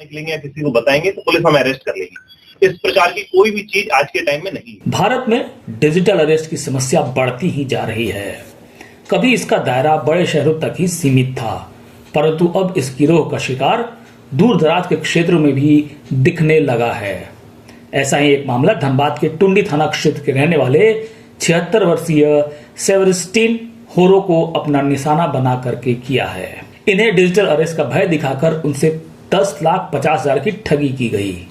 निकलेंगे या किसी को बताएंगे तो पुलिस हमें अरेस्ट कर लेगी। इस प्रकार की कोई भी चीज आज के टाइम में नहीं है। भारत में डिजिटल अरेस्ट की समस्या बढ़ती ही जा रही है। कभी इसका दायरा बड़े शहरों तक ही सीमित था, परंतु अब इस गिरोह का शिकार दूर दराज के क्षेत्रों में भी दिखने लगा है। ऐसा ही एक मामला धनबाद के टुंडी थाना क्षेत्र के रहने वाले 76 वर्षीय सेवरिस्टीन होरो को अपना निशाना बना करके किया है। इन्हें डिजिटल अरेस्ट का भय दिखाकर उनसे 10,50,000 की ठगी की गई।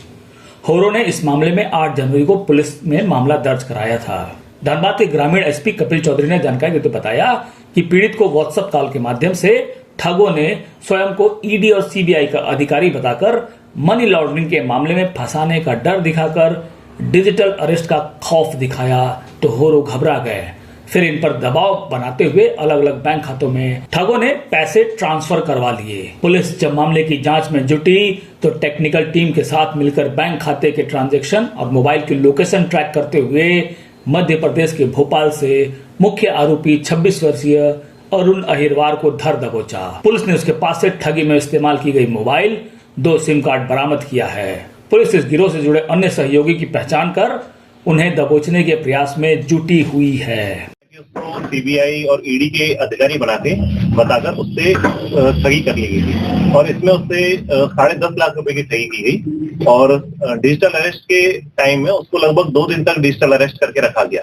होरो ने इस मामले में 8 जनवरी को पुलिस में मामला दर्ज कराया था। धनबाद के ग्रामीण एसपी कपिल चौधरी ने जानकारी देते बताया कि पीड़ित को व्हाट्सएप कॉल के माध्यम से ठगों ने स्वयं को ईडी और सीबीआई का अधिकारी बताकर मनी लॉन्ड्रिंग के मामले में फंसाने का डर दिखाकर डिजिटल अरेस्ट का खौफ दिखाया तो होरो घबरा गए। फिर इन पर दबाव बनाते हुए अलग अलग बैंक खातों में ठगों ने पैसे ट्रांसफर करवा लिए। पुलिस जब मामले की जांच में जुटी तो टेक्निकल टीम के साथ मिलकर बैंक खाते के ट्रांजैक्शन और मोबाइल की लोकेशन ट्रैक करते हुए मध्य प्रदेश के भोपाल से मुख्य आरोपी 26 वर्षीय अरुण अहिरवार को धर दबोचा। पुलिस ने उसके पास से ठगी में इस्तेमाल की गई मोबाइल, 2 सिम कार्ड बरामद किया है। पुलिस इस गिरोह से जुड़े अन्य सहयोगी की पहचान कर उन्हें दबोचने के प्रयास में जुटी हुई है। उसको सीबीआई और ईडी के अधिकारी बताकर उससे ठगी कर ली गई थी और इसमें उससे 10.5 लाख रुपए की ठगी की गई और डिजिटल अरेस्ट के टाइम में उसको लगभग 2 दिन तक डिजिटल अरेस्ट करके रखा गया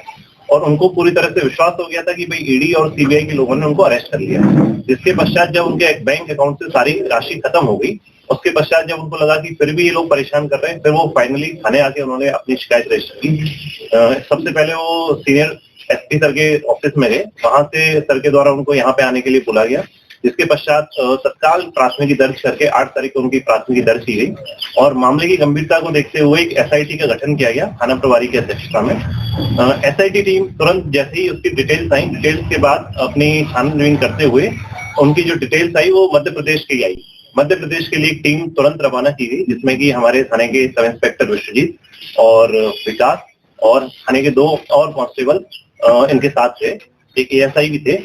और उनको पूरी तरह से विश्वास हो गया था कि भाई ईडी और सीबीआई के लोगों ने उनको अरेस्ट कर लिया। जिसके पश्चात जब उनके बैंक अकाउंट से सारी राशि खत्म हो गई, उसके पश्चात जब उनको लगा कि फिर भी ये लोग परेशान कर रहे हैं, फिर वो फाइनली थाने आके उन्होंने अपनी शिकायत रजिस्टर की। सबसे पहले वो सीनियर एसपी सर के ऑफिस में गए, वहां से सर के द्वारा उनको यहाँ पे आने के लिए बुला गया। जिसके पश्चात तत्काल प्राथमिकी दर्ज करके 8 तारीख को उनकी प्राथमिकी दर्ज की गई और मामले की गंभीरता को देखते हुए एक एसआईटी का गठन किया गया थाना प्रभारी की अध्यक्षता में। एसआईटी टीम तुरंत जैसे ही उसकी डिटेल्स आई, डिटेल्स के बाद अपनी छानबीन करते हुए उनकी जो डिटेल्स आई वो मध्य प्रदेश की आई। मध्य प्रदेश के लिए एक टीम तुरंत रवाना की गई जिसमें कि हमारे थाने के सब इंस्पेक्टर विश्वजीत और विकास और थाने के 2 और कांस्टेबल इनके साथ थे, एक एएसआई भी थे।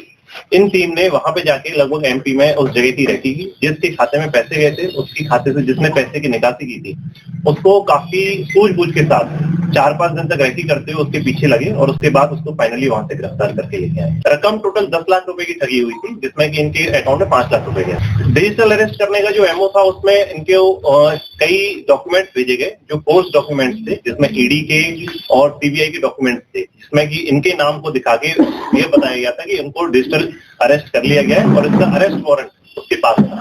इन टीम ने वहां पे जाके लगभग एमपी में उस जगह की रेकी की, जिसके खाते में पैसे गए थे उसकी खाते से जिसने पैसे की निकासी की थी उसको काफी सूझबूझ के साथ 4-5 दिन तक रेकी करते हुए उसके पीछे लगे और उसके बाद उसको फाइनली वहां से गिरफ्तार करके लेके आए। रकम टोटल 10 लाख रुपए की ठगी हुई थी, जिसमें कि इनके अकाउंट में 5 लाख रुपए गए। डिजिटल अरेस्ट करने का जो एमओ था उसमें इनके कई डॉक्यूमेंट्स भेजे गए जो पोस्ट डॉक्यूमेंट्स थे, जिसमें ईडी के और सीबीआई के डॉक्यूमेंट्स थे, जिसमें कि इनके नाम को दिखा के ये बताया गया था कि इनको डिजिटल अरेस्ट कर लिया गया है और इसका अरेस्ट वारंट उसके पास था।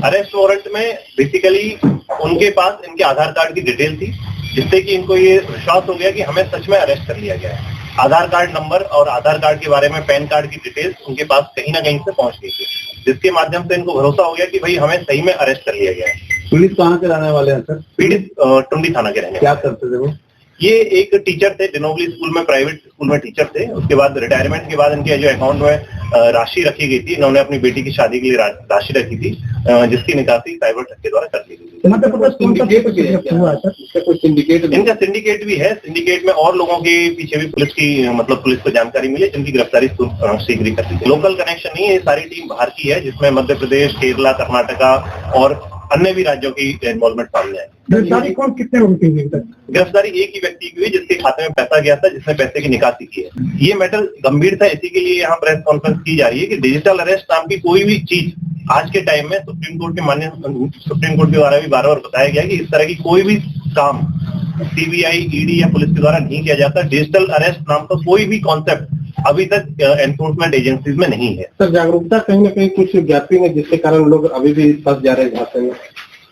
अरेस्ट वारंट में बेसिकली उनके पास इनके आधार कार्ड की डिटेल थी, जिससे कि इनको ये विश्वास हो गया कि हमें सच में अरेस्ट कर लिया गया है। आधार कार्ड नंबर और आधार कार्ड के बारे में पैन कार्ड की डिटेल्स उनके पास कहीं ना कहीं से पहुंच गई थी, जिसके माध्यम से इनको भरोसा हो गया कि भाई हमें सही में अरेस्ट कर लिया गया है। पीड़ित कहाँ के रहने वाले हैं सर? पीड़ित टुंडी थाना के रहने। क्या करते थे वो? ये एक टीचर थे, डिनोबली स्कूल में, प्राइवेट स्कूल में टीचर थे। उसके बाद रिटायरमेंट के बाद इनके जो अकाउंट में राशि रखी गई थी, इन्होंने अपनी बेटी की शादी के लिए राशि रखी थी, जिसकी निकासी साइबर ठग के द्वारा कर ली गई थी। इनका सिंडिकेट भी है। सिंडिकेट में और लोगों के पीछे भी पुलिस को जानकारी मिली, जिनकी गिरफ्तारी शीघ्र कर दी। लोकल कनेक्शन नहीं है, ये सारी टीम बाहर की है, जिसमें मध्य प्रदेश, केरला, कर्नाटका और अन्य भी राज्यों की इन्वॉल्वमेंट सामने आई। गिरफ्तारी कौन कितने लोगों की हुई? गिरफ्तारी एक ही व्यक्ति की हुई जिसके खाते में पैसा गया था, जिसने पैसे की निकासी की है। ये मैटर गंभीर था, इसी के लिए यहाँ प्रेस कॉन्फ्रेंस की जा रही है कि डिजिटल अरेस्ट नाम की कोई भी चीज आज के टाइम में सुप्रीम कोर्ट के द्वारा भी बार बार बताया गया कि इस तरह की कोई भी काम सीबीआई, ईडी या पुलिस के द्वारा नहीं किया जाता। डिजिटल अरेस्ट नाम का कोई भी कॉन्सेप्ट अभी तक एनफोर्समेंट एजेंसीज में नहीं है। सर, जागरूकता कहीं ना कहीं कुछ गैपिंग है, जिसके कारण लोग अभी भी फंस जा रहे हैं घाटे में।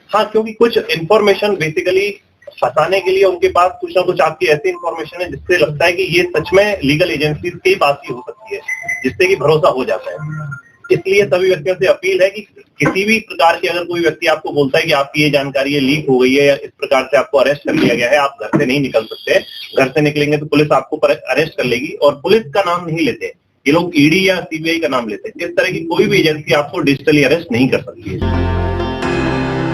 हाँ, क्योंकि कुछ इन्फॉर्मेशन बेसिकली फंसाने के लिए उनके पास कुछ ना कुछ आपकी ऐसी इन्फॉर्मेशन है जिससे लगता है कि ये सच में लीगल एजेंसीज के पास ही हो सकती है, जिससे कि भरोसा हो जाता है। इसलिए सभी व्यक्तियों से अपील है कि किसी भी प्रकार की अगर कोई व्यक्ति आपको बोलता है कि आपकी ये जानकारी लीक हो गई है या इस प्रकार से आपको अरेस्ट कर लिया गया है, आप घर से नहीं निकल सकते, घर से निकलेंगे तो पुलिस आपको अरेस्ट कर लेगी, और पुलिस का नाम नहीं लेते ये लोग, ईडी या सीबीआई का नाम लेते हैं। इस तरह की कोई भी एजेंसी आपको डिजिटली अरेस्ट नहीं कर सकती है।